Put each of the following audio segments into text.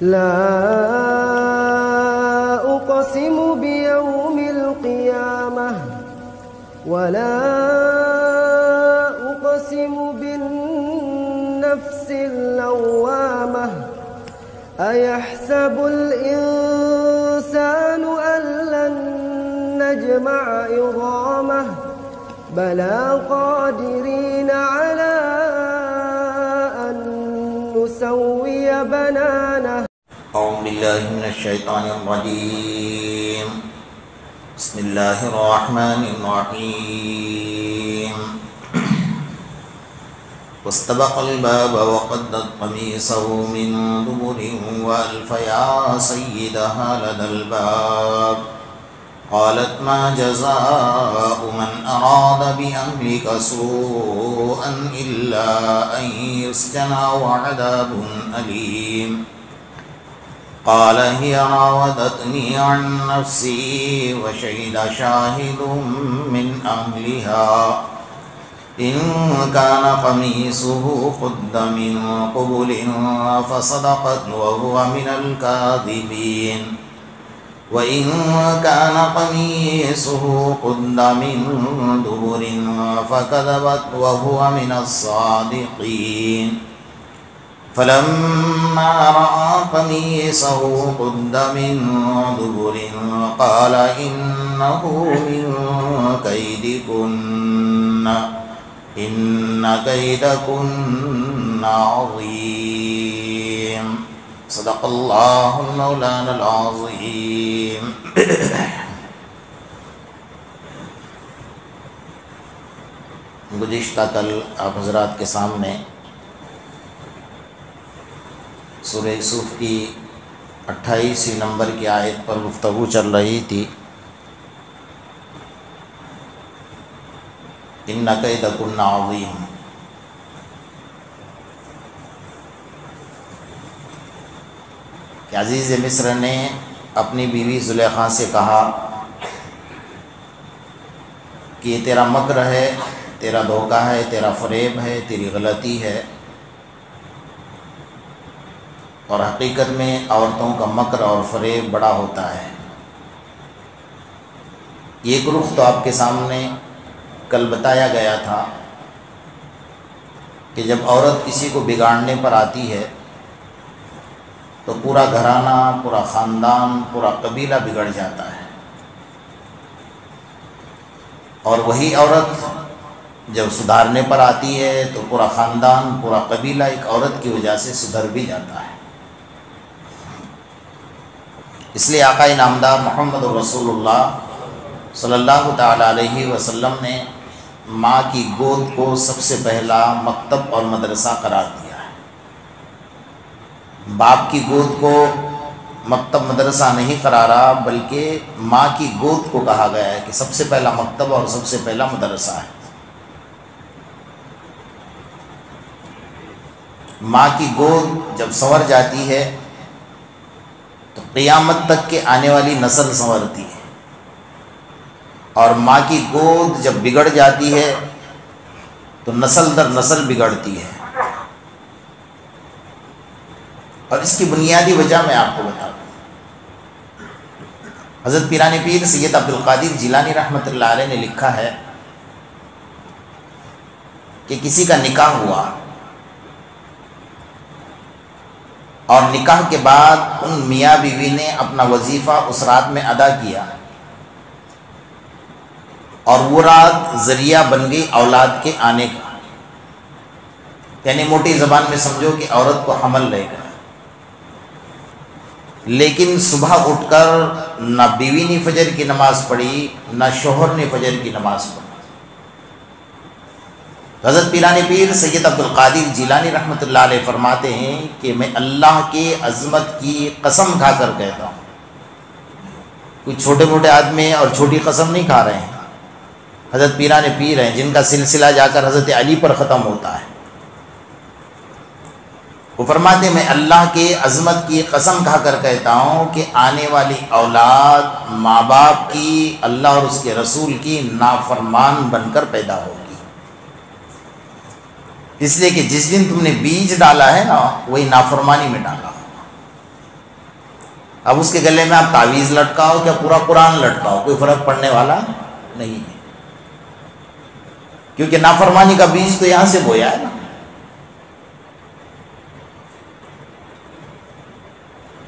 لا أقسم بيوم القيامة ولا أقسم بالنفس اللوامة أيحسب الإنسان أن لن نجمع عظامه بلى قادرين على أن نسوي بنانه. أعوذ بالله من الشيطان الرجيم. بسم الله الرحمن الرحيم. واستبق الباب وقدت قميصه من دبر وألف يا سيدها لدى الباب قالت ما جزاء من أراد بأهلك سوءا إلا أن يسجن وعذاب أليم. قال هي راودتني عن نفسي وشهد شاهد من أهلها إن كان قميصه قد من قبل فصدقت وهو من الكاذبين وإن كان قميصه قد من دبر فكذبت وهو من الصادقين. فلما رأى قميصه قد من دبر قال إنه من كيدكن إن كيدكن عظيم. صدق اللہ مولانا العظیم. گزشتہ کل آپ حضرات کے سامنے سورہ یوسف کی 28 نمبر کی آیت پر گفتگو چل رہی تھی. إِنَّ كَيْدَكُنَّ عَظِيمٌ. کہ عزیز مصر نے اپنی بیوی زلیخا سے کہا کہ یہ تیرا مکر ہے، تیرا دھوکہ ہے، تیرا فریب ہے، تیری غلطی ہے، اور حقیقت میں عورتوں کا مکر اور فریب بڑا ہوتا ہے. یہ ایک رخ تو آپ کے سامنے کل بتایا گیا تھا کہ جب عورت کسی کو بگاڑنے پر آتی ہے تو پورا گھرانہ، پورا خاندان، پورا قبیلہ بگڑ جاتا ہے، اور وہی عورت جب سدھارنے پر آتی ہے تو پورا خاندان، پورا قبیلہ ایک عورت کی وجہ سے سدھر بھی جاتا ہے. اس لیے آقا نامدار محمد رسول اللہ صلی اللہ تعالی علیہ وسلم نے ماں کی گود کو سب سے پہلا مکتب اور مدرسہ قرار دیا. باپ کی گود کو مکتب مدرسہ نہیں قرارا، بلکہ ماں کی گود کو کہا گیا ہے کہ سب سے پہلا مکتب اور سب سے پہلا مدرسہ ہے. ماں کی گود جب سنور جاتی ہے تو قیامت تک کے آنے والی نسل سنورتی ہے، اور ماں کی گود جب بگڑ جاتی ہے تو نسل در نسل بگڑتی ہے. اور اس کی بنیادی وجہ میں آپ کو بتا دوں. حضرت پیران پیر سید عبدالقادر جیلانی رحمۃ اللہ علیہ نے لکھا ہے کہ کسی کا نکاح ہوا اور نکاح کے بعد ان میاں بیوی نے اپنا وظیفہ اس رات میں ادا کیا، اور وہ رات ذریعہ بن گئی اولاد کے آنے کا. یعنی موٹی زبان میں سمجھو کہ عورت کو حمل لے گا، لیکن صبح اٹھ کر نہ بیوی نے فجر کی نماز پڑھی، نہ شوہر نے فجر کی نماز پڑھی. حضرت پیران پیر سید عبدالقادر جیلانی رحمۃ اللہ علیہ فرماتے ہیں کہ میں اللہ کے عظمت کی قسم کھا کر کہتا ہوں، کوئی چھوٹے موٹے آدمی اور چھوٹی قسم نہیں کھا رہے ہیں، حضرت پیران پیر ہیں جن کا سلسلہ جا کر حضرت علی پر ختم ہوتا ہے. وہ فرماتے ہیں میں اللہ کے عظمت کی قسم کھا کر کہتا ہوں کہ آنے والی اولاد ماں باپ کی، اللہ اور اس کے رسول کی نافرمان بن کر پیدا ہوگی. اس لیے کہ جس دن تم نے بیج ڈالا ہے نا، وہی نافرمانی میں ڈالا. اب اس کے گلے میں آپ تعویذ لٹکاؤ کیا پورا قرآن لٹکاؤ، کوئی فرق پڑنے والا نہیں ہے، کیونکہ نافرمانی کا بیج تو یہاں سے بویا ہے نا۔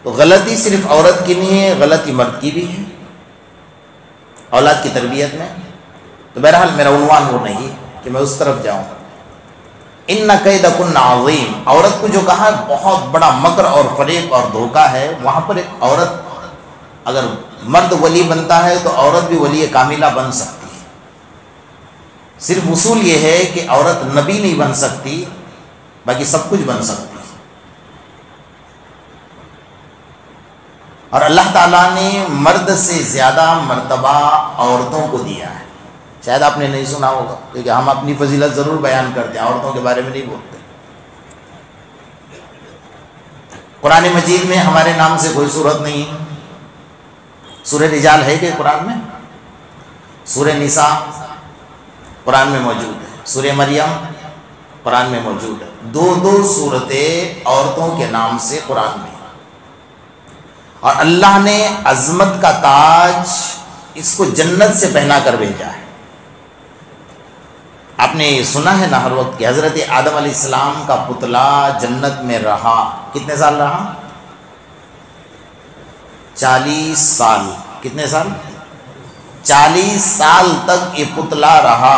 تو غلطی صرف عورت کی نہیں ہے، غلطی مرد کی بھی ہے اولاد کی تربیت میں۔ تو بہرحال میرا عنوان وہ نہیں کہ میں اس طرف جاؤں۔ ان کیدکن عظیم، عورت کو جو کہا بہت بڑا مکر اور فریب اور دھوکہ ہے، وہاں پر ایک عورت اگر مرد ولی بنتا ہے تو عورت بھی ولی کاملہ بن سکتی ہے۔ صرف اصول یہ ہے کہ عورت نبی نہیں بن سکتی، باقی سب کچھ بن سکتی ہے۔ اور اللہ تعالیٰ نے مرد سے زیادہ مرتبہ عورتوں کو دیا ہے۔ شاید آپ نے نہیں سنا ہوگا، کیونکہ ہم اپنی فضیلت ضرور بیان کرتے ہیں، عورتوں کے بارے میں نہیں بولتے۔ قرآن مجید میں ہمارے نام سے کوئی صورت نہیں ہے۔ سورہ رجال ہے کہ قرآن میں؟ سورہ نساء قرآن میں موجود ہے، سورہ مریم قرآن میں موجود ہے، دو صورتیں عورتوں کے نام سے قرآن میں۔ اور اللہ نے عظمت کا تاج اس کو جنت سے پہنا کر بھیجا ہے۔ آپ نے سنا ہے نا ہر وقت کہ حضرت آدم علیہ السلام کا پتلا جنت میں رہا، کتنے سال رہا؟ 40 سال۔ کتنے سال؟ 40 سال تک یہ پتلا رہا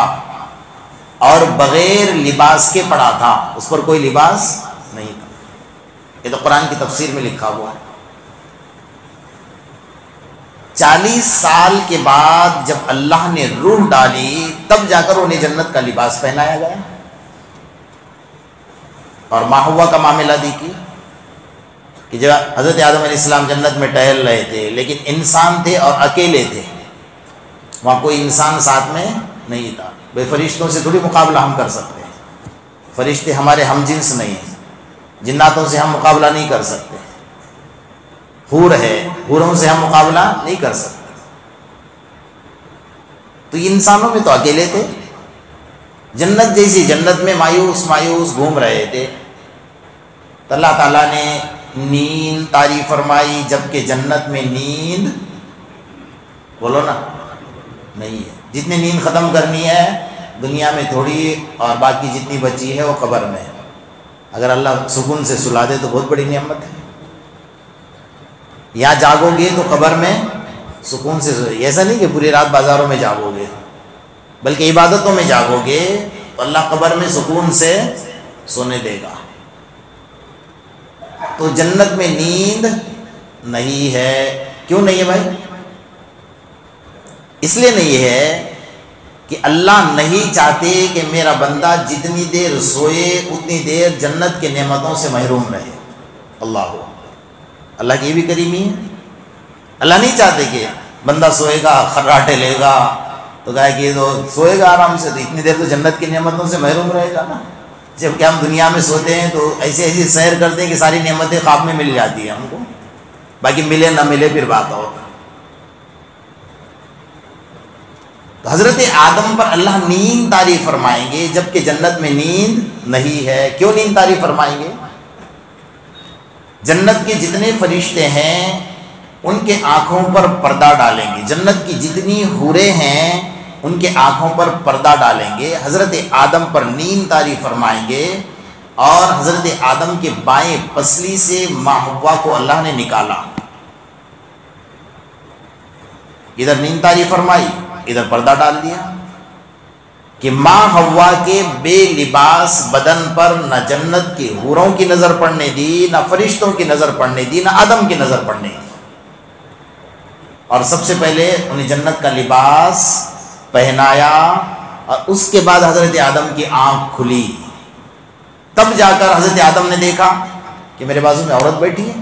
اور بغیر لباس کے پڑا تھا، اس پر کوئی لباس نہیں تھا۔ یہ تو قرآن کی تفسیر میں لکھا ہوا ہے۔ 40 سال کے بعد جب اللہ نے روح ڈالی تب جا کر انہیں جنت کا لباس پہنایا گیا۔ اور ماں حوا کا معاملہ دیکھیے کہ جب حضرت آدم علیہ السلام جنت میں ٹہل رہے تھے، لیکن انسان تھے اور اکیلے تھے، وہاں کوئی انسان ساتھ میں نہیں تھا۔ بے فرشتوں سے تھوڑی مقابلہ ہم کر سکتے ہیں، فرشتے ہمارے ہم جنس نہیں ہیں، جناتوں سے ہم مقابلہ نہیں کر سکتے، حور ہے، حوروں سے ہم مقابلہ نہیں کر سکتے۔ تو یہ انسانوں میں تو اکیلے تھے، جنت جیسی جنت میں مایوس گھوم رہے تھے۔ تو اللہ تعالیٰ نے نیند طاری فرمائی، جبکہ جنت میں نیند بولو نا نہیں ہے۔ جتنی نیند ختم کرنی ہے دنیا میں تھوڑی، اور باقی جتنی بچی ہے وہ قبر میں ہے۔ اگر اللہ سکون سے سلا دے تو بہت بڑی نعمت ہے۔ یہاں جاگو گے تو قبر میں سکون سے ایسا نہیں کہ پوری رات بازاروں میں جاگو گے، بلکہ عبادتوں میں جاگو گے تو اللہ قبر میں سکون سے سونے دے گا۔ تو جنت میں نیند نہیں ہے۔ کیوں نہیں ہے بھائی؟ اس لیے نہیں ہے کہ اللہ نہیں چاہتے کہ میرا بندہ جتنی دیر سوئے اتنی دیر جنت کے نعمتوں سے محروم رہے۔ اللہ کی یہ بھی کریمی ہے۔ اللہ نہیں چاہتے کہ بندہ سوئے گا خراٹے لے گا تو کہا کہ تو سوئے گا آرام سے، تو اتنی دیر تو جنت کی نعمتوں سے محروم رہے گا نا۔ جب کہ ہم دنیا میں سوتے ہیں تو ایسی سیر کرتے ہیں کہ ساری نعمتیں خواب میں مل جاتی ہیں ہم کو، باقی ملے نہ ملے پھر بات اور۔ تو حضرت آدم پر اللہ نیند طاری فرمائیں گے جبکہ جنت میں نیند نہیں ہے۔ کیوں نیند طاری فرمائیں گے؟ جنت کے جتنے فرشتے ہیں ان کے آنکھوں پر پردہ ڈالیں گے، جنت کی جتنی حوریں ہیں ان کے آنکھوں پر پردہ ڈالیں گے، حضرت آدم پر نیند طاری فرمائیں گے، اور حضرت آدم کے بائیں پسلی سے ماں حوا کو اللہ نے نکالا۔ ادھر نیند طاری فرمائی، ادھر پردہ ڈال دیا کہ ماں حوا کے بے لباس بدن پر نہ جنت کی حوروں کی نظر پڑنے دی، نہ فرشتوں کی نظر پڑنے دی، نہ آدم کی نظر پڑنے دی۔ اور سب سے پہلے انہیں جنت کا لباس پہنایا، اور اس کے بعد حضرت آدم کی آنکھ کھلی، تب جا کر حضرت آدم نے دیکھا کہ میرے بازو میں عورت بیٹھی ہے۔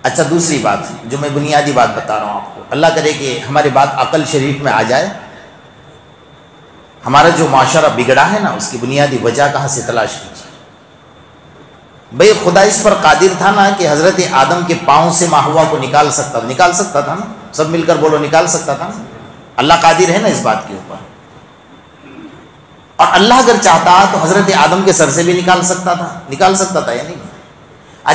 اچھا دوسری بات جو میں بنیادی بات بتا رہا ہوں آپ کو، اللہ کرے کہ ہماری بات عقل شریف میں آ جائے۔ ہمارا جو معاشرہ بگڑا ہے نا اس کی بنیادی وجہ کہاں سے تلاش کیجیے۔ بھئی خدا اس پر قادر تھا نا کہ حضرت آدم کے پاؤں سے ماں حوا کو نکال سکتا تھا نا، سب مل کر بولو نکال سکتا تھا نا۔ اللہ قادر ہے نا اس بات کے اوپر، اور اللہ اگر چاہتا تو حضرت آدم کے سر سے بھی نکال سکتا تھا یا نہیں؟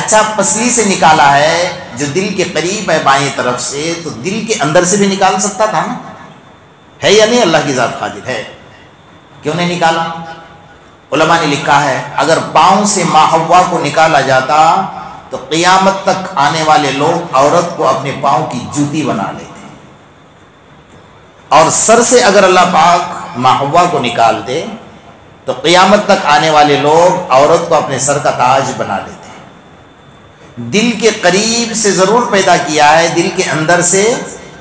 اچھا پسلی سے نکالا ہے جو دل کے قریب ہے بائیں طرف سے، تو دل کے اندر سے بھی نکال سکتا تھا نا، ہے یا نہیں؟ اللہ کی ذات قادر ہے، کیوں نہیں نکالا؟ علماء نے لکھا ہے اگر پاؤں سے ماں حوا کو نکالا جاتا تو قیامت تک آنے والے لوگ عورت کو اپنے پاؤں کی جوتی بنا لیتے، اور سر سے اگر اللہ پاک ماں حوا کو نکالتے تو قیامت تک آنے والے لوگ عورت کو اپنے سر کا تاج بنا لیتے۔ دل کے قریب سے ضرور پیدا کیا ہے، دل کے اندر سے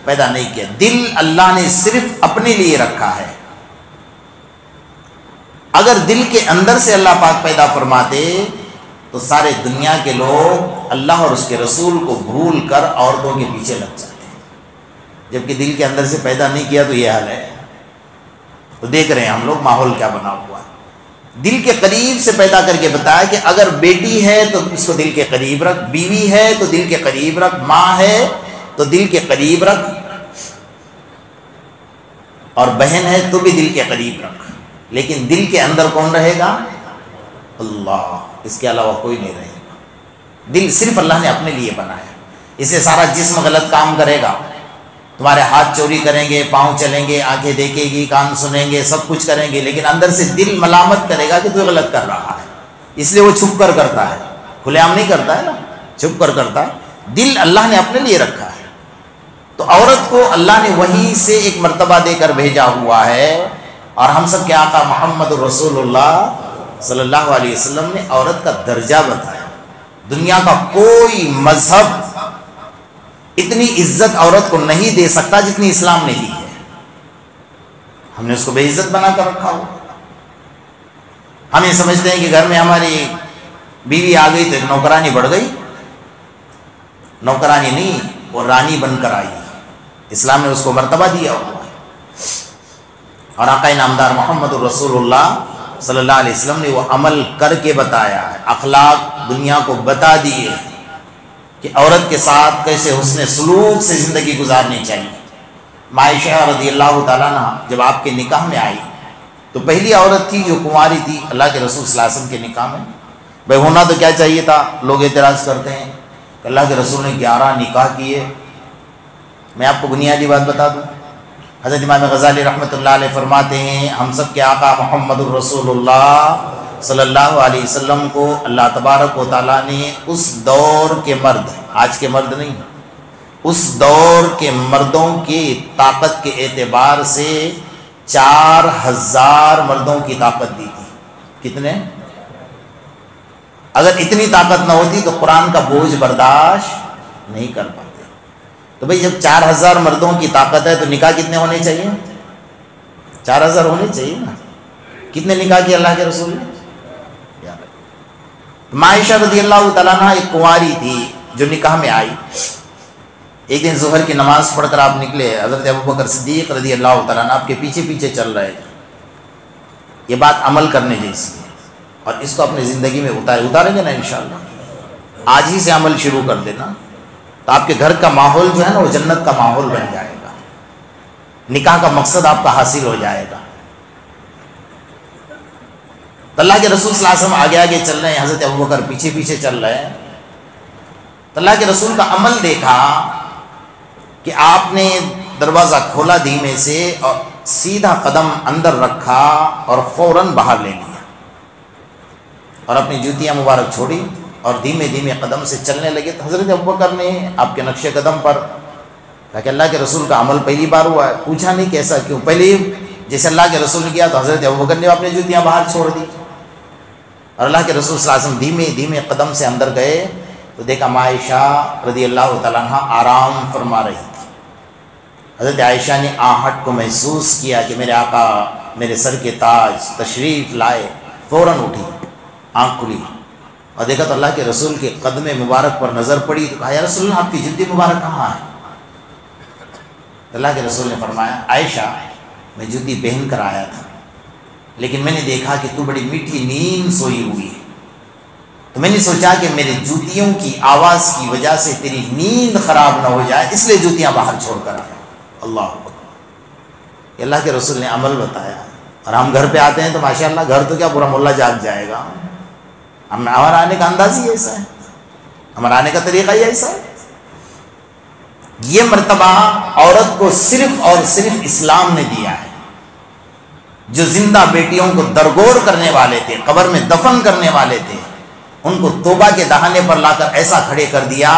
پیدا نہیں کیا۔ دل اللہ نے صرف اپنے لیے رکھا ہے۔ اگر دل کے اندر سے اللہ پاک پیدا فرماتے تو سارے دنیا کے لوگ اللہ اور اس کے رسول کو بھول کر عورتوں کے پیچھے لگ جاتے ہیں، جبکہ دل کے اندر سے پیدا نہیں کیا تو یہ حال ہے۔ تو دیکھ رہے ہیں ہم لوگ ماحول کیا بنا ہوا ہے۔ دل کے قریب سے پیدا کر کے بتایا کہ اگر بیٹی ہے تو اس کو دل کے قریب رکھ، بیوی ہے تو دل کے قریب رکھ، ماں ہے تو دل کے قریب رکھ، اور بہن ہے تو بھی دل کے قریب رکھ۔ لیکن دل کے اندر کون رہے گا؟ اللہ، اس کے علاوہ کوئی نہیں رہے گا۔ دل صرف اللہ نے اپنے لیے بنایا، اسے سارا جسم غلط کام کرے گا، تمہارے ہاتھ چوری کریں گے، پاؤں چلیں گے، آنکھیں دیکھے گی، کان سنیں گے، سب کچھ کریں گے، لیکن اندر سے دل ملامت کرے گا کہ تو غلط کر رہا ہے، اس لیے وہ چھپ کر کرتا ہے، کھلے عام نہیں کرتا ہے نا، چھپ کر کرتا ہے۔ دل اللہ نے اپنے لیے رکھا ہے۔ تو عورت کو اللہ نے وہیں سے ایک مرتبہ دے کر بھیجا ہوا ہے، اور ہم سب کے آقا محمد رسول اللہ صلی اللہ علیہ وسلم نے عورت کا درجہ بتایا۔ دنیا کا کوئی مذہب اتنی عزت عورت کو نہیں دے سکتا جتنی اسلام نے دی ہے۔ ہم نے اس کو بے عزت بنا کر رکھا ہو۔ ہم یہ سمجھتے ہیں کہ گھر میں ہماری بیوی آ گئی تو ایک نوکرانی بڑھ گئی، نوکرانی نہیں، وہ رانی بن کر آئی۔ اسلام نے اس کو مرتبہ دیا ہوا ہے، اور آقا نامدار محمد رسول اللہ صلی اللہ علیہ وسلم نے وہ عمل کر کے بتایا ہے، اخلاق دنیا کو بتا دیے کہ عورت کے ساتھ کیسے حسن سلوک سے زندگی گزارنی چاہیے۔ عائشہ رضی اللہ تعالیٰ عنہ جب آپ کے نکاح میں آئی تو پہلی عورت تھی جو کنواری تھی اللہ کے رسول صلی اللہ علیہ وسلم کے نکاح میں۔ بھائی ہونا تو کیا چاہیے تھا، لوگ اعتراض کرتے ہیں کہ اللہ کے رسول نے 11 نکاح کیے۔ میں آپ کو بنیادی بات بتا دوں، حضرت امام غزالی رحمۃ اللہ علیہ فرماتے ہیں ہم سب کے آقا محمد الرسول اللہ صلی اللہ علیہ وسلم کو اللہ تبارک و تعالیٰ نے اس دور کے مرد، آج کے مرد نہیں، اس دور کے مردوں کی طاقت کے اعتبار سے 4000 مردوں کی طاقت دی تھی۔ کتنے؟ اگر اتنی طاقت نہ ہوتی تو قرآن کا بوجھ برداشت نہیں کر پاتے۔ تو بھئی جب 4000 مردوں کی طاقت ہے تو نکاح کتنے ہونے چاہیے؟ 4000 ہونے چاہیے نا۔ کتنے نکاح کیے اللہ کے رسول نے؟ عائشہ رضی اللہ تعالیٰ عنہ ایک کنواری تھی جو نکاح میں آئی۔ ایک دن ظہر کی نماز پڑھ کر آپ نکلے، حضرت ابوبکر صدیق رضی اللہ تعالیٰ عنہ آپ کے پیچھے پیچھے چل رہے تھے۔ یہ بات عمل کرنے جیسی ہے، اور اس کو اپنی زندگی میں اتاریں گے نا انشاءاللہ، آج ہی سے عمل شروع کر دینا، تو آپ کے گھر کا ماحول جو ہے نا وہ جنت کا ماحول بن جائے گا، نکاح کا مقصد آپ کا حاصل ہو جائے گا۔ تو اللہ کے رسول صلی اللہ علیہ وسلم آگے آگے چل رہے ہیں، حضرت ابوبکر پیچھے پیچھے چل رہے ہیں۔ تو اللہ کے رسول کا عمل دیکھا کہ آپ نے دروازہ کھولا دھیمے سے اور سیدھا قدم اندر رکھا اور فوراً باہر لے لیا، اور اپنی جوتیاں مبارک چھوڑی اور دھیمے دھیمے قدم سے چلنے لگے۔ تو حضرت ابوبکر نے آپ کے نقش قدم پر کہا کہ اللہ کے رسول کا عمل پہلی بار ہوا ہے، پوچھا نہیں کیسا کیوں، پہلے جیسے اللہ کے رسول نے کیا تو حضرت ابوبکر نے اپنی جوتیاں باہر چھوڑ دی، اور اللہ کے رسول صلی اللہ علیہ وسلم دھیمے دھیمے قدم سے اندر گئے تو دیکھا عائشہ رضی اللہ تعالیٰ عنہ آرام فرما رہی تھی۔ حضرت عائشہ نے آہٹ کو محسوس کیا کہ میرے آقا میرے سر کے تاج تشریف لائے، فوراً اٹھی، آنکھ کھلی اور دیکھا تو اللہ کے رسول کے قدم مبارک پر نظر پڑی، تو کہا یا رسول اللہ آپ کی جوتی مبارک کہاں ہے؟ اللہ کے رسول نے فرمایا عائشہ میں جوتی پہن کر آیا تھا، لیکن میں نے دیکھا کہ تو بڑی میٹھی نیند سوئی ہوئی ہے، تو میں نے سوچا کہ میرے جوتیوں کی آواز کی وجہ سے تیری نیند خراب نہ ہو جائے، اس لیے جوتیاں باہر چھوڑ کر آیا۔ اللہ اکبر، اللہ کے رسول نے عمل بتایا، اور ہم گھر پہ آتے ہیں تو ماشاءاللہ گھر تو کیا پورا محلہ جاگ جائے گا، ہمارا آنے کا انداز ہی ایسا ہے۔ ہمارا آنے کا طریقہ ہی ایسا ہے. یہ مرتبہ عورت کو صرف اور صرف اسلام نے دیا ہے. جو زندہ بیٹیوں کو درگور کرنے والے تھے، قبر میں دفن کرنے والے تھے، ان کو توبہ کے دہانے پر لا کر ایسا کھڑے کر دیا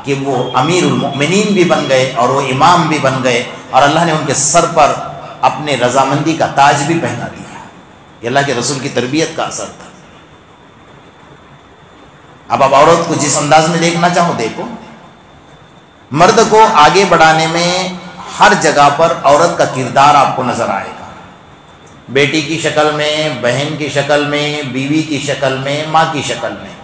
کہ وہ امیر المؤمنین بھی بن گئے اور وہ امام بھی بن گئے، اور اللہ نے ان کے سر پر اپنے رضامندی کا تاج بھی پہنا دیا. یہ اللہ کے رسول کی تربیت کا اثر تھا. اب آپ عورت کو جس انداز میں دیکھنا چاہو دیکھو. مرد کو آگے بڑھانے میں ہر جگہ پر عورت کا کردار آپ کو نظر آئے گا. بیٹی کی شکل میں، بہن کی شکل میں، بیوی کی شکل میں، ماں کی شکل میں.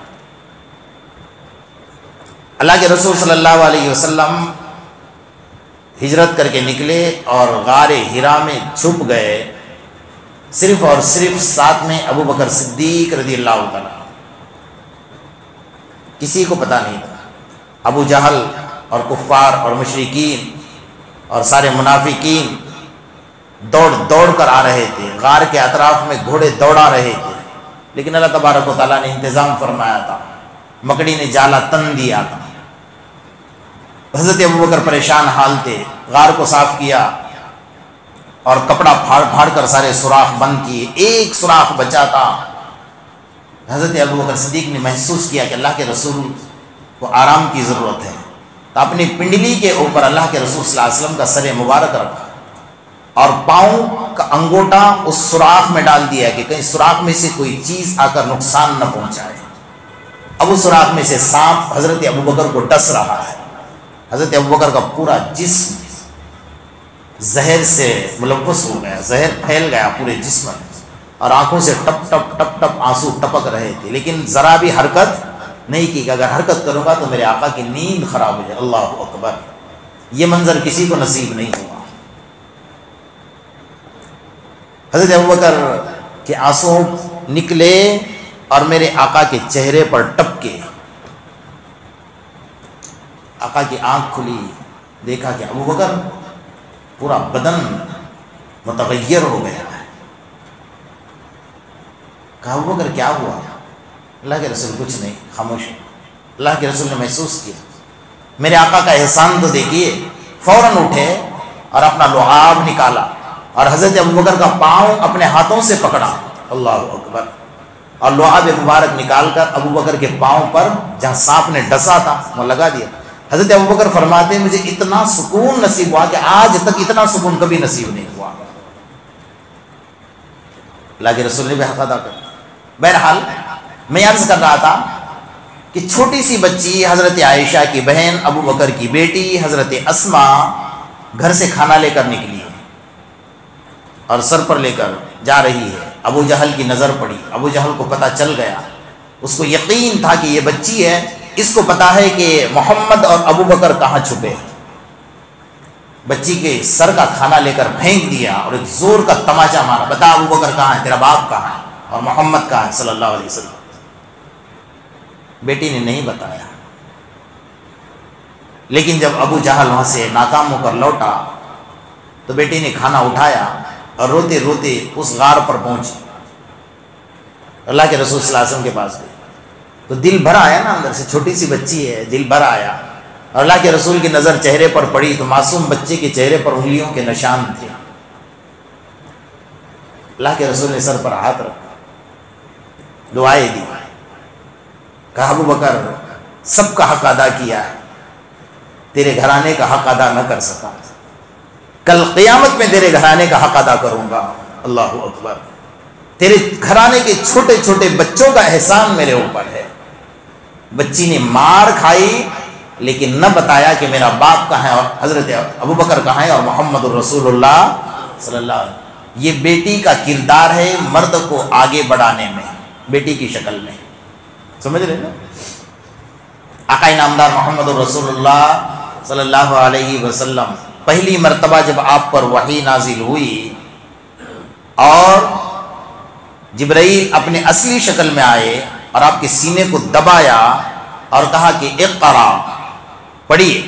اللہ کے رسول صلی اللہ علیہ وسلم ہجرت کر کے نکلے اور غار ہرا میں چھپ گئے. صرف اور صرف ساتھ میں ابو بکر صدیق رضی اللہ تعالیٰ. کسی کو پتہ نہیں تھا. ابو جہل اور کفار اور مشرکین اور سارے منافقین دوڑ دوڑ کر آ رہے تھے. غار کے اطراف میں گھوڑے دوڑا رہے تھے، لیکن اللہ تبارک و تعالیٰ نے انتظام فرمایا تھا. مکڑی نے جالا تن دیا تھا. حضرت ابو بکر پریشان حال تھے. غار کو صاف کیا اور کپڑا پھاڑ پھاڑ کر سارے سوراخ بند کیے. ایک سوراخ بچا تھا. حضرت ابو بکر صدیق نے محسوس کیا کہ اللہ کے رسول کو آرام کی ضرورت ہے، تو اپنی پنڈلی کے اوپر اللہ کے رسول صلی اللہ علیہ وسلم کا سر مبارک رکھا اور پاؤں کا انگوٹا اس سوراخ میں ڈال دیا کہ کہیں سوراخ میں سے کوئی چیز آ کر نقصان نہ پہنچائے. اب اس سوراخ میں سے سانپ حضرت ابو بکر کو ڈس رہا ہے. حضرت ابو بکر کا پورا جسم زہر سے ملوث ہو گیا. زہر پھیل گیا پورے جسم میں اور آنکھوں سے ٹپ ٹپ ٹپ ٹپ آنسو ٹپک رہے تھے، لیکن ذرا بھی حرکت نہیں کی کہ اگر حرکت کروں گا تو میرے آقا کی نیند خراب ہو جائے. اللہ اکبر. یہ منظر کسی کو نصیب نہیں ہوا. حضرت ابوبکر کے آنسو نکلے اور میرے آقا کے چہرے پر ٹپکے. آقا کی آنکھ کھلی، دیکھا کہ ابوبکر پورا بدن متغیر ہو گیا ہے. کہا ابوبکر کیا ہوا؟ اللہ کے رسول کچھ نہیں، خاموش. اللہ کے رسول نے محسوس کیا میرے آقا کا احسان تو دیکھیے. فوراً اٹھے اور اپنا لعاب نکالا اور حضرت ابوبکر کا پاؤں اپنے ہاتھوں سے پکڑا. اللہ اکبر. اور لعاب مبارک نکال کر ابوبکر کے پاؤں پر جہاں سانپ نے ڈسا تھا وہ لگا دیا. حضرت ابوبکر فرماتے ہیں مجھے اتنا سکون نصیب ہوا کہ آج تک اتنا سکون کبھی نصیب نہیں ہوا. اللہ کے رسول نے بھی حق ادا کر. بہرحال میں عرض کر رہا تھا کہ چھوٹی سی بچی حضرت عائشہ کی بہن، ابو بکر کی بیٹی حضرت اسما گھر سے کھانا لے کر نکلی ہے اور سر پر لے کر جا رہی ہے. ابو جہل کی نظر پڑی. ابو جہل کو پتہ چل گیا. اس کو یقین تھا کہ یہ بچی ہے، اس کو پتا ہے کہ محمد اور ابو بکر کہاں چھپے ہیں. بچی کے سر کا کھانا لے کر پھینک دیا اور ایک زور کا تماچا مارا. بتا ابو بکر کہاں ہے، تیرا باپ کہاں ہے اور محمد کہاں ہے صلی اللہ علیہ وسلم. بیٹی نے نہیں بتایا. لیکن جب ابو جہل وہاں سے ناکام ہو کر لوٹا تو بیٹی نے کھانا اٹھایا اور روتے روتے اس غار پر پہنچی. اللہ کے رسول صلی اللہ علیہ وسلم کے پاس گئی تو دل بھر آیا نا اندر سے. چھوٹی سی بچی ہے، دل بھر آیا. اور اللہ کے رسول کی نظر چہرے پر پڑی تو معصوم بچے کے چہرے پر انگلیوں کے نشان تھے. اللہ کے رسول نے سر پر ہاتھ رکھا، دعائیں دی. کہا ابو بکر سب کا حق ادا کیا ہے، تیرے گھرانے کا حق ادا نہ کر سکا. کل قیامت میں تیرے گھرانے کا حق ادا کروں گا. اللہ اکبر. تیرے گھرانے کے چھوٹے چھوٹے بچوں کا احسان میرے اوپر ہے. بچی نے مار کھائی لیکن نہ بتایا کہ میرا باپ کہاں ہے اور حضرت ابو بکر کہاں ہے اور محمد الرسول اللہ صلی اللہ علیہ وسلم. یہ بیٹی کا کردار ہے مرد کو آگے بڑھانے میں، بیٹی کی شکل میں. سمجھ رہے نا؟ آقا نامدار محمد الرسول اللہ صلی اللہ علیہ وسلم پہلی مرتبہ جب آپ پر وحی نازل ہوئی اور جبرائیل اپنے اصلی شکل میں آئے اور آپ کے سینے کو دبایا اور کہا کہ اقرا، پڑھیے.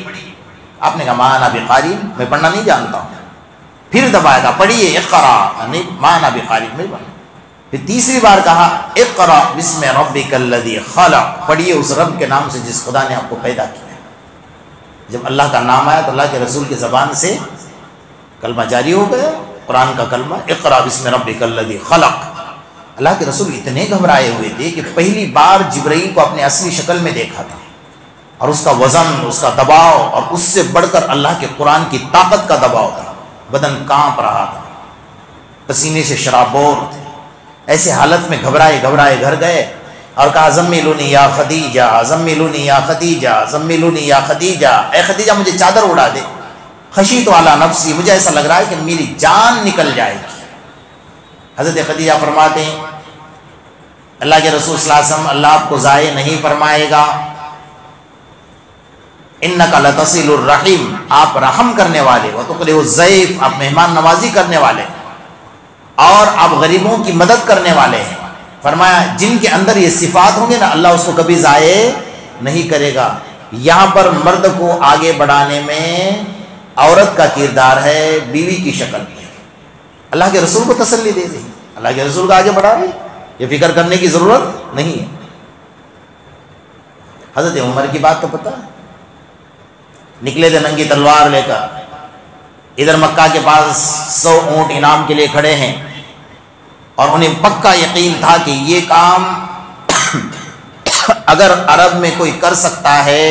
آپ نے کہا ما انا بقاری، میں پڑھنا نہیں جانتا ہوں. پھر دبایا تھا، پڑھیے اقرا، نہیں ما انا بقاری، میں پڑھنا. پھر تیسری بار کہا اقرا بسم ربک الذی خلق، پڑھیے اس رب کے نام سے جس خدا نے آپ کو پیدا کیا۔ جب اللہ کا نام آیا تو اللہ کے رسول کی زبان سے کلمہ جاری ہو گیا، قرآن کا کلمہ اقرا بسم ربک الذی خلق۔ اللہ کے رسول اتنے گھبرائے ہوئے تھے کہ پہلی بار جبرائیل کو اپنے اصلی شکل میں دیکھا تھا، اور اس کا وزن، اس کا دباؤ، اور اس سے بڑھ کر اللہ کے قرآن کی طاقت کا دباؤ تھا، بدن کانپ رہا تھا، پسینے سے شرابور تھے۔ ایسے حالت میں گھبرائے گھبرائے گھر گئے اور کہا زملونی یا خدیجہ، زملونی یا خدیجہ، زملونی یا خدیجہ، اے خدیجہ مجھے چادر اڑا دے، خشیت علی نفسی، مجھے ایسا لگ رہا ہے کہ میری جان نکل جائے گی۔ حضرت خدیجہ فرماتے ہیں اللہ کے رسول صلی اللہ علیہ وسلم اللہ آپ کو ضائع نہیں فرمائے گا، انک لتصل الرحیم، آپ رحم کرنے والے ہو، تقری الضیف، آپ مہمان نوازی کرنے والے، اور آپ غریبوں کی مدد کرنے والے ہیں۔ فرمایا جن کے اندر یہ صفات ہوں گے نا اللہ اس کو کبھی ضائع نہیں کرے گا۔ یہاں پر مرد کو آگے بڑھانے میں عورت کا کردار ہے، بیوی کی شکل میں۔ اللہ کے رسول کو تسلی دے دی، اللہ کے رسول کو آگے بڑھا رہی، یہ فکر کرنے کی ضرورت نہیں ہے۔ حضرت عمر کی بات تو پتہ ہے، نکلے تھے ننگی تلوار لے کر، ادھر مکہ کے پاس 100 اونٹ انعام کے لیے کھڑے ہیں، اور انہیں پکا یقین تھا کہ یہ کام اگر عرب میں کوئی کر سکتا ہے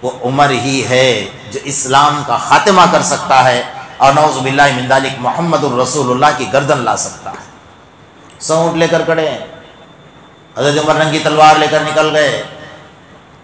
وہ عمر ہی ہے جو اسلام کا خاتمہ کر سکتا ہے، اور نعوذ باللہ من ذالک محمد الرسول اللہ کی گردن لا سکتا ہے۔ 100 اونٹ لے کر کھڑے ہیں، حضرت عمر ننگی تلوار لے کر نکل گئے،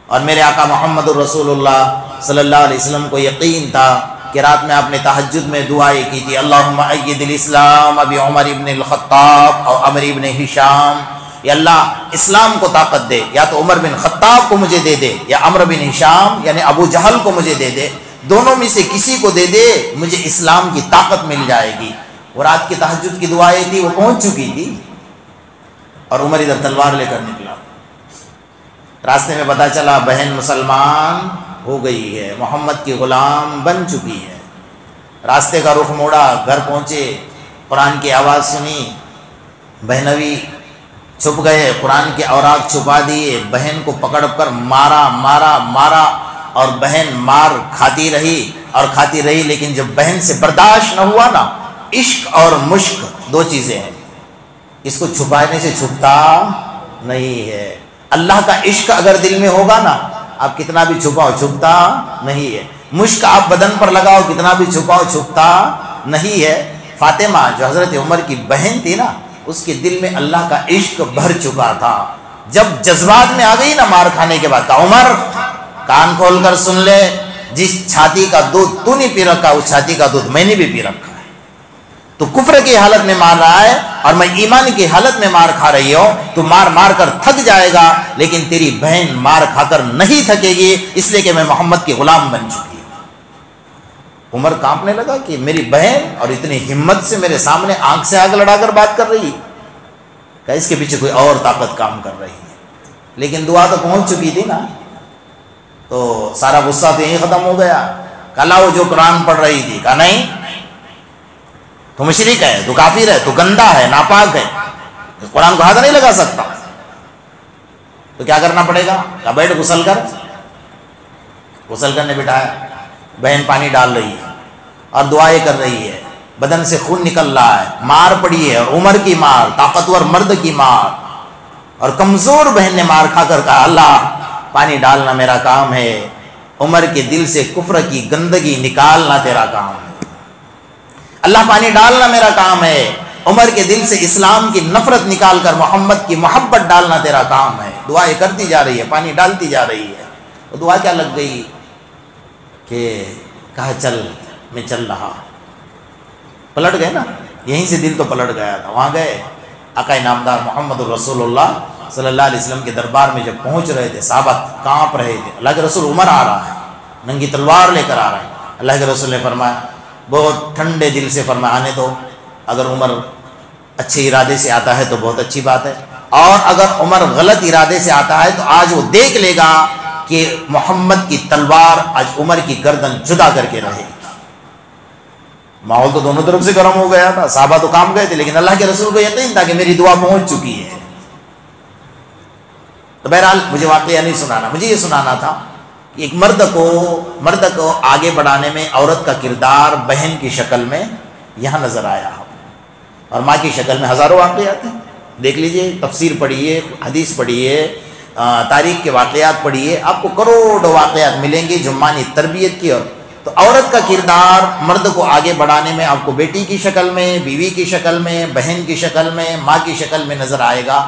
اور میرے آقا محمد الرسول اللہ صلی اللہ علیہ وسلم کو یقین تھا کہ رات میں آپ نے تہجد میں دعائیں کی تھی، اللہم اید الاسلام بعمر ابن الخطاب اور عمر ابن ہشام، یا اللہ اسلام کو طاقت دے، یا تو عمر بن خطاب کو مجھے دے دے، یا عمر بن ہشام یعنی ابو جہل کو مجھے دے دے، دونوں میں سے کسی کو دے دے، مجھے اسلام کی طاقت مل جائے گی۔ وہ رات کی تہجد کی دعائیں تھی، وہ پہنچ چکی تھی، اور عمر ادھر تلوار لے کر نکلا۔ راستے میں پتہ چلا بہن مسلمان ہو گئی ہے، محمد کی غلام بن چکی ہے۔ راستے کا رخ موڑا، گھر پہنچے، قرآن کی آواز سنی، بہنوی چھپ گئے، قرآن کے اوراق چھپا دیے، بہن کو پکڑ کر مارا مارا مارا، اور بہن مار کھاتی رہی اور کھاتی رہی، لیکن جب بہن سے برداشت نہ ہوا نا، عشق اور مشق دو چیزیں ہیں، اس کو چھپانے سے چھپتا نہیں ہے۔ اللہ کا عشق اگر دل میں ہوگا نا، آپ کتنا بھی چھپاؤ چھپتا نہیں ہے۔ مشق آپ بدن پر لگاؤ، کتنا بھی چھپاؤ چھپتا نہیں ہے۔ فاطمہ جو حضرت عمر کی بہن تھی نا، اس کے دل میں اللہ کا عشق بھر چکا تھا۔ جب جذبات میں آ گئی نا مار کھانے کے بعد، کہا عمر کان کھول کر سن لے، جس چھاتی کا دودھ تو نہیں پی رکھا، اس چھاتی کا دودھ میں نے بھی پی رکھا ہے۔ تو کفر کی حالت میں مار رہا ہے اور میں ایمان کی حالت میں مار کھا رہی ہوں، تو مار مار کر تھک جائے گا، لیکن تیری بہن مار کھا کر نہیں تھکے گی، اس لیے کہ میں محمد کی غلام بن چکی ہوں۔ عمر کانپنے لگا کہ میری بہن اور اتنی ہمت سے میرے سامنے آنکھ سے آگ لڑا کر بات کر رہی، کہ اس کے پیچھے کوئی اور طاقت کام کر رہی ہے۔ لیکن دعا تو پہنچ چکی تھی نا، تو سارا غصہ تو یہیں ختم ہو گیا۔ کہا وہ جو قرآن پڑھ رہی تھی، کہا نہیں، تو مشرک ہے، تو کافر ہے، تو گندا ہے، ناپاک ہے، قرآن کو ہاتھ نہیں لگا سکتا، تو کیا کرنا پڑے گا؟ کہا بیٹھ غسل کر۔ غسل کرنے بٹھایا، بہن پانی ڈال رہی ہے اور دعائیں کر رہی ہے، بدن سے خون نکل رہا ہے، مار پڑی ہے، اور عمر کی مار، طاقتور مرد کی مار، اور کمزور بہن نے مار کھا کر کہا اللہ پانی ڈالنا میرا کام ہے، عمر کے دل سے کفر کی گندگی نکالنا تیرا کام ہے۔ اللہ پانی ڈالنا میرا کام ہے، عمر کے دل سے اسلام کی نفرت نکال کر محمد کی محبت ڈالنا تیرا کام ہے۔ دعائیں کرتی جا رہی ہے، پانی ڈالتی جا رہی ہے۔ وہ دعا کیا لگ گئی کہ کہا چل میں چل رہا، پلٹ گئے نا، یہیں سے دل تو پلٹ گیا تھا۔ وہاں گئے، آقا انعامدار محمد الرسول اللہ صلی اللہ علیہ وسلم کے دربار میں جب پہنچ رہے تھے، صحابہ کانپ رہے تھے۔ اللہ کے رسول عمر آ رہا ہے، ننگی تلوار لے کر آ رہا ہے۔ اللہ کے رسول نے فرمایا، بہت ٹھنڈے دل سے فرمایا آنے دو، اگر عمر اچھے ارادے سے آتا ہے تو بہت اچھی بات ہے، اور اگر عمر غلط ارادے سے آتا ہے تو آج وہ دیکھ لے گا کہ محمد کی تلوار آج عمر کی گردن جدا کر کے رہے گی۔ ماحول تو دونوں طرف سے گرم ہو گیا تھا، صحابہ تو کام گئے تھے، لیکن اللہ کے رسول کو یقین تھا کہ میری دعا پہنچ چکی ہے۔ تو بہرحال مجھے واقعہ نہیں سنانا، مجھے یہ سنانا تھا کہ ایک مرد کو آگے بڑھانے میں عورت کا کردار بہن کی شکل میں یہاں نظر آیا، اور ماں کی شکل میں ہزاروں واقعات ہیں۔ دیکھ لیجئے، تفسیر پڑھیے، حدیث پڑھیے، تاریخ کے واقعات پڑھیے، آپ کو کروڑوں واقعات ملیں گے جو مانی تربیت کی۔ اور تو عورت کا کردار مرد کو آگے بڑھانے میں آپ کو بیٹی کی شکل میں، بیوی کی شکل میں، بہن کی شکل میں، ماں کی شکل میں نظر آئے گا۔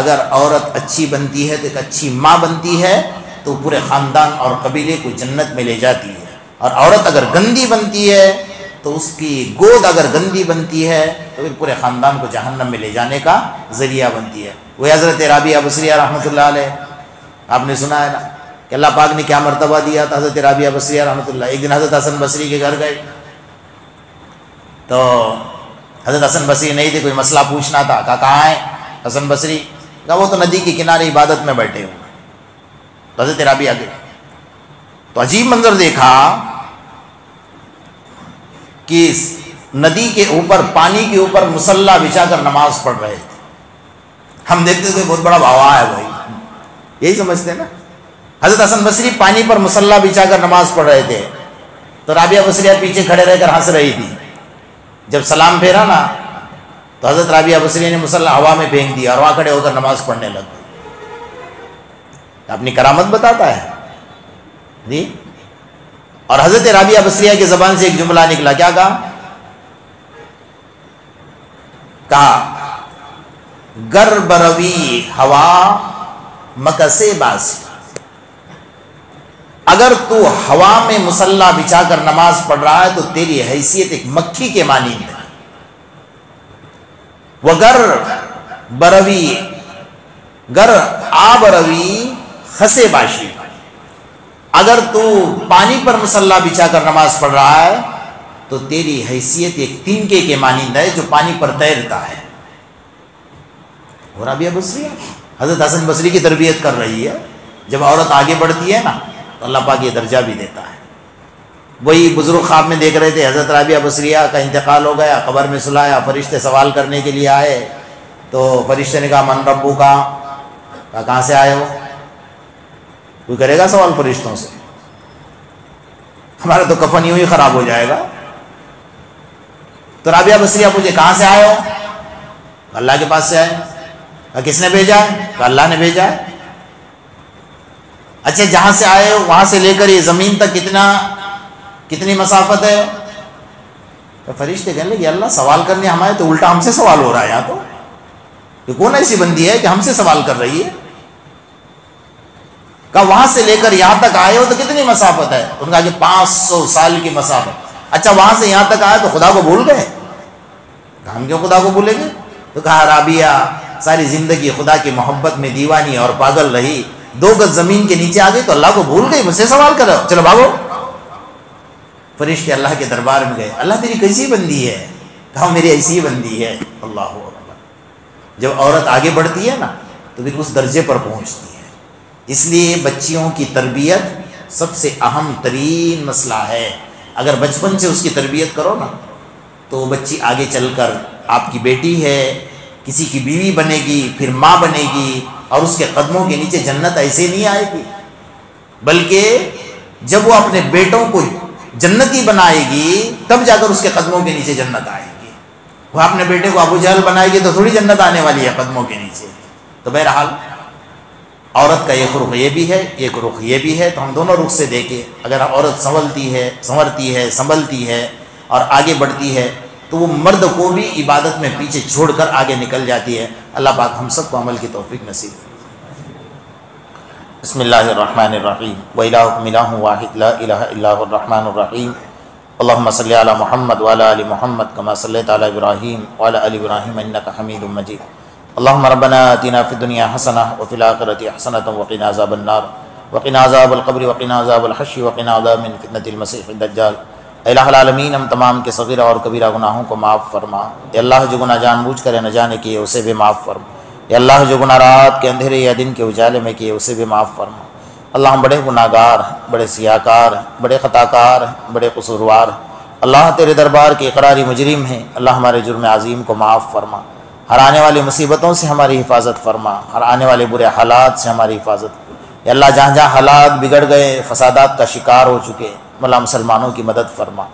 اگر عورت اچھی بنتی ہے تو ایک اچھی ماں بنتی ہے تو پورے خاندان اور قبیلے کو جنت میں لے جاتی ہے، اور عورت اگر گندی بنتی ہے تو اس کی گود اگر گندی بنتی ہے تو پھر پورے خاندان کو جہنم میں لے جانے کا ذریعہ بنتی ہے۔ وہ حضرت رابعہ بصریہ رحمۃ اللہ علیہ، آپ نے سنا ہے نا کہ اللہ پاک نے کیا مرتبہ دیا تھا حضرت رابعہ بصریہ رحمۃ اللہ۔ ایک دن حضرت حسن بصری کے گھر گئے تو حضرت حسن بصری نہیں تھے، کوئی مسئلہ پوچھنا تھا، کہا کہاں ہے حسن بصری؟ کہا وہ تو ندی کے کنارے عبادت میں بیٹھے ہوئے۔ تو حضرت رابعہ گئے تو عجیب منظر دیکھا کہ ندی کے اوپر، پانی کے اوپر مصلی بچھا کر نماز پڑھ رہے تھے۔ ہم دیکھتے تھے بہت بڑا بھاوا ہے بھائی، یہی سمجھتے ہیں نا۔ حضرت حسن بصری پانی پر مصلی بچھا کر نماز پڑھ رہے تھے تو رابعہ بصریہ پیچھے کھڑے رہ کر ہنس رہی تھی۔ جب سلام پھیرا نا تو حضرت رابعہ بصریہ نے مصلی ہوا میں پھینک دیا اور وہاں کھڑے ہو کر نماز پڑھنے لگ گئی۔ اپنی کرامت بتاتا ہے جی۔ اور حضرت رابعہ بصریہ کی زبان سے ایک جملہ نکلا، کیا کہا گر بروی ہوا مکسے باسی، اگر تو ہوا میں مصلی بچھا کر نماز پڑھ رہا ہے تو تیری حیثیت ایک مکھی کے مانند ہے۔ وگر بروی، گر آب روی خسے باشی، اگر تو پانی پر مصلی بچھا کر نماز پڑھ رہا ہے تو تیری حیثیت ایک تنکے کے مانند ہے جو پانی پر تیرتا ہے۔ اور رابعہ بصری حضرت حسن بصری کی تربیت کر رہی ہے۔ جب عورت آگے بڑھتی ہے نا تو اللہ پاک یہ درجہ بھی دیتا ہے۔ وہی بزرگ خواب میں دیکھ رہے تھے حضرت رابعہ بصریہ کا انتقال ہو گیا، قبر میں سلایا، فرشتے سوال کرنے کے لیے آئے تو فرشتے نے کہا من ربو کا، کہا کہاں سے آئے ہو؟ کوئی کرے گا سوال فرشتوں سے؟ ہمارا تو کفن یوں ہی خراب ہو جائے گا۔ تو رابعہ بصریہ پوچھے کہاں سے آئے ہو؟ اللہ کے پاس سے آئے۔ کہا کس نے بھیجا ہے؟ کہا اللہ نے بھیجا ہے۔ اچھا جہاں سے آئے ہو وہاں سے لے کر یہ زمین تک کتنی مسافت ہے؟ تو فرشتے کہنے لگے اللہ سوال کرنے ہم آئے تو الٹا ہم سے سوال ہو رہا ہے یہاں تو، یہ کون ایسی بندی ہے کہ ہم سے سوال کر رہی ہے؟ کہا وہاں سے لے کر یہاں تک آئے ہو تو کتنی مسافت ہے؟ انہوں نے کہا کہ 500 سال کی مسافت۔ اچھا وہاں سے یہاں تک آئے تو خدا کو بھول گئے؟ ہم کیوں خدا کو بھولیں گے؟ تو کہا رابعہ ساری زندگی خدا کی محبت میں دیوانی اور پاگل رہی، 2 گز زمین کے نیچے آ گئی تو اللہ کو بھول گئی، مجھ سے سوال کر رہے ہو، چلو بھاگو۔ فرشتے اللہ کے دربار میں گئے، اللہ تیری کیسی بندی ہے؟ کہا میری ایسی بندی ہے۔ اللہ اکبر۔ جب عورت آگے بڑھتی ہے نا تو پھر اس درجے پر پہنچتی ہے۔ اس لیے بچیوں کی تربیت سب سے اہم ترین مسئلہ ہے۔ اگر بچپن سے اس کی تربیت کرو نا تو وہ بچی آگے چل کر آپ کی بیٹی ہے، کسی کی بیوی بنے گی، پھر ماں بنے گی، اور اس کے قدموں کے نیچے جنت ایسے نہیں آئے گی، بلکہ جب وہ اپنے بیٹوں کو جنتی بنائے گی تب جا کر اس کے قدموں کے نیچے جنت آئے گی۔ وہ اپنے بیٹے کو ابو جہل بنائے گی تو تھوڑی جنت آنے والی ہے قدموں کے نیچے۔ تو بہرحال عورت کا ایک رخ یہ بھی ہے، ایک رخ یہ بھی ہے، تو ہم دونوں رخ سے دیکھیں۔ اگر عورت سنورتی ہے، سنبھلتی ہے اور آگے بڑھتی ہے تو وہ مرد کو بھی عبادت میں پیچھے چھوڑ کر آگے نکل جاتی ہے۔ اللہ پاک ہم سب کو عمل کی توفیق نصیب۔ بسم اللہ الرحمن الرحیم وَإِلَٰهُكُمْ إِلَٰهٌ وَاحِدٌ لَا إِلَٰهَ إِلَّا هُوَ الرَّحْمَٰنُ الرَّحِيمُ اللهم صل على محمد وعلى آل محمد كما صليت على إبراهيم وعلى آل إبراهيم إنك حميد مجيد اللهم ربنا آتنا في الدنيا حسنة وفي الآخرة حسنة وقنا عذاب النار وقنا عذاب القبر وقنا عذاب الحشر وقنا عذاب من فتنة المسيح الدجال۔ اے الہ العالمین ہم تمام کے صغیرہ اور کبیرہ گناہوں کو معاف فرما۔ اے اللہ جو گناہ جان بوجھ کر نہ جانے کیے اسے بھی معاف فرما۔ اے اللہ جو گناہ رات کے اندھیرے یا دن کے اجالے میں کیے اسے بھی معاف فرما۔ اللہ ہم بڑے گناہ گار، بڑے سیاہ کار، بڑے خطا کار، بڑے قصوروار۔ اللہ تیرے دربار کے اقراری مجرم ہیں، اللہ ہمارے جرم عظیم کو معاف فرما، ہر آنے والی مصیبتوں سے ہماری حفاظت فرما، ہر آنے والے برے حالات سے ہماری حفاظت فرما۔ یا اللہ جہاں جہاں حالات بگڑ گئے، فسادات کا شکار ہو چکے، مولا مسلمانوں کی مدد فرما۔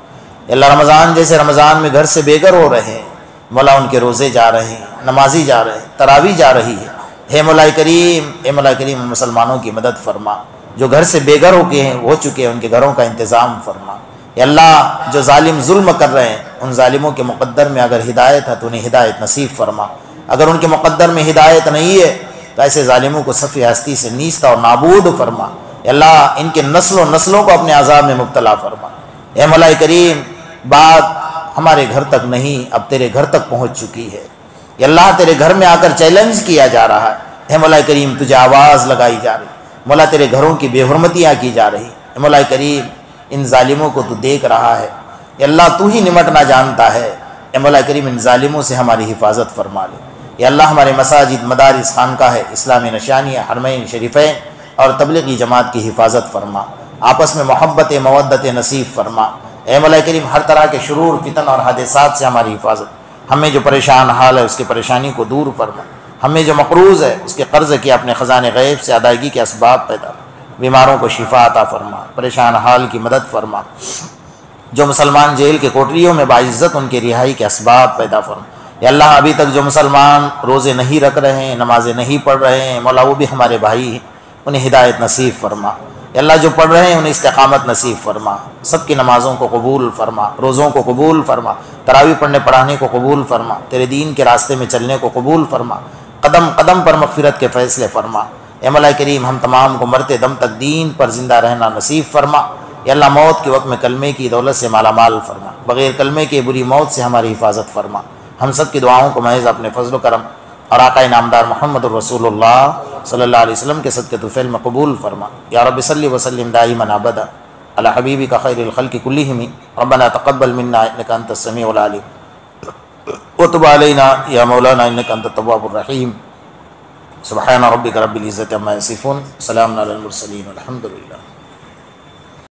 یا اللہ رمضان جیسے رمضان میں گھر سے بے گھر ہو رہے ہیں، مولا ان کے روزے جا رہے ہیں، نمازی جا رہے ہیں، تراویح جا رہی ہے، اے مولا کریم مسلمانوں کی مدد فرما۔ جو گھر سے بے گھر ہو چکے ہیں ان کے گھروں کا انتظام فرما۔ یا اللہ جو ظالم ظلم کر رہے ہیں ان ظالموں کے مقدر میں اگر ہدایت ہے تو انہیں ہدایت نصیب فرما، اگر ان کے مقدر میں ہدایت نہیں ہے تو ایسے ظالموں کو صفی ہستی سے نیستہ اور نابود فرما۔ یا اللہ ان کے نسلوں کو اپنے عذاب میں مبتلا فرما۔ اے مولا کریم بات ہمارے گھر تک نہیں اب تیرے گھر تک پہنچ چکی ہے، یا اللہ تیرے گھر میں آ کر چیلنج کیا جا رہا ہے۔ اے مولا کریم تجھے آواز لگائی جا رہی، مولا تیرے گھروں کی بے حرمتیاں کی جا رہی۔ اے مولا کریم ان ظالموں کو تو دیکھ رہا ہے، یا اللہ تو ہی نمٹنا جانتا ہے۔ اے مولا کریم ان ظالموں سے ہماری حفاظت فرما لے۔ یا اللہ ہمارے مساجد، مدارس، خانقاہ، اسلامی نشانیاں، حرمین شریفین اور تبلیغی جماعت کی حفاظت فرما، آپس میں محبت مودت نصیب فرما۔ اے مولا کریم ہر طرح کے شرور، فتن اور حادثات سے ہماری حفاظت، ہمیں جو پریشان حال ہے اس کی پریشانی کو دور فرما، ہمیں جو مقروض ہے اس کے قرض کی اپنے خزانے غیب سے ادائیگی کے اسباب پیدا، بیماروں کو شفا عطا فرما، پریشان حال کی مدد فرما، جو مسلمان جیل کے کوٹریوں میں باعزت ان کی رہائی کے اسباب پیدا فرما۔ یا اللہ ابھی تک جو مسلمان روزے نہیں رکھ رہے ہیں، نمازیں نہیں پڑھ رہے ہیں، مولا وہ بھی ہمارے بھائی ہیں، انہیں ہدایت نصیب فرما۔ یا اللہ جو پڑھ رہے ہیں انہیں استقامت نصیب فرما، سب کی نمازوں کو قبول فرما، روزوں کو قبول فرما، تراویح پڑھنے پڑھانے کو قبول فرما، تیرے دین کے راستے میں چلنے کو قبول فرما، قدم قدم پر مغفرت کے فیصلے فرما۔ اے مولا کریم ہم تمام کو مرتے دم تک دین پر زندہ رہنا نصیب فرما۔ یا اللہ موت کے وقت میں کلمے کی دولت سے مالا مال فرما، بغیر کلمے کے بری موت سے ہماری حفاظت فرما۔ ہم سب کی دعاؤں کو محض اپنے فضل و کرم اور آقا نامدار محمد الرسول اللہ صلی اللہ علیہ وسلم کے صدقے طفیل میں قبول فرما۔ یا رب صلی وسلم دائما ابدا علی حبیبک خیر الخلق کلہم، ربنا تقبل منا انک انت السمیع العلیم وتب علینا یا مولانا انک انت التواب الرحیم۔ سبحان ربک رب العزۃ عما یصفون، سلام علی المرسلین، الحمد للہ۔